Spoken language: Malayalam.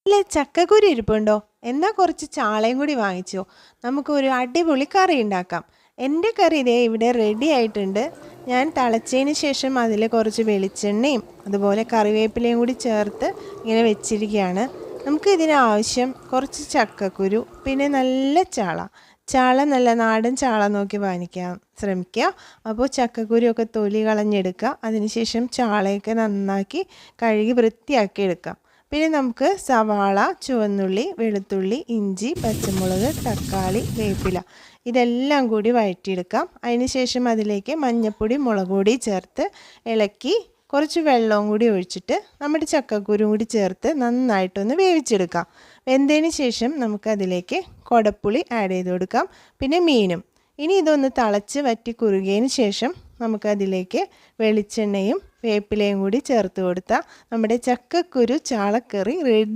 ഇല്ല, ചക്കക്കുരു ഇരിപ്പുണ്ടോ? എന്നാൽ കുറച്ച് ചാളയും കൂടി വാങ്ങിച്ചോ. നമുക്കൊരു അടിപൊളി കറി ഉണ്ടാക്കാം. എൻ്റെ കറി ഇതേ ഇവിടെ റെഡി ആയിട്ടുണ്ട്. ഞാൻ തിളച്ചതിന് ശേഷം അതിൽ കുറച്ച് വെളിച്ചെണ്ണയും അതുപോലെ കറിവേപ്പിലയും കൂടി ചേർത്ത് ഇങ്ങനെ വെച്ചിരിക്കുകയാണ്. നമുക്ക് ഇതിനാവശ്യം കുറച്ച് ചക്കക്കുരു, പിന്നെ നല്ല ചാള. ചാള നല്ല നാടൻ ചാള നോക്കി വാങ്ങിക്കാൻ ശ്രമിക്കുക. അപ്പോൾ ചക്കക്കുരു ഒക്കെ തൊലി കളഞ്ഞെടുക്കുക. അതിനുശേഷം ചാളയൊക്കെ നന്നാക്കി കഴുകി വൃത്തിയാക്കി എടുക്കാം. പിന്നെ നമുക്ക് സവാള, ചുവന്നുള്ളി, വെളുത്തുള്ളി, ഇഞ്ചി, പച്ചമുളക്, തക്കാളി, വേപ്പില ഇതെല്ലാം കൂടി വഴറ്റിയെടുക്കാം. അതിനുശേഷം അതിലേക്ക് മഞ്ഞൾപ്പൊടി, മുളക് പൊടി ചേർത്ത് ഇളക്കി കുറച്ച് വെള്ളവും കൂടി ഒഴിച്ചിട്ട് നമ്മുടെ ചക്കക്കുരും കൂടി ചേർത്ത് നന്നായിട്ടൊന്ന് വേവിച്ചെടുക്കാം. വെന്തതിന് ശേഷം നമുക്കതിലേക്ക് കുടപ്പുളി ആഡ് ചെയ്ത് കൊടുക്കാം, പിന്നെ മീനും. ഇനി ഇതൊന്ന് തിളച്ച് വറ്റി കുറുകിയതിന് ശേഷം നമുക്കതിലേക്ക് വെളിച്ചെണ്ണയും വേപ്പിലയും കൂടി ചേർത്ത് കൊടുത്താൽ നമ്മുടെ ചക്കക്കുരു ചാളക്കറി റെഡി.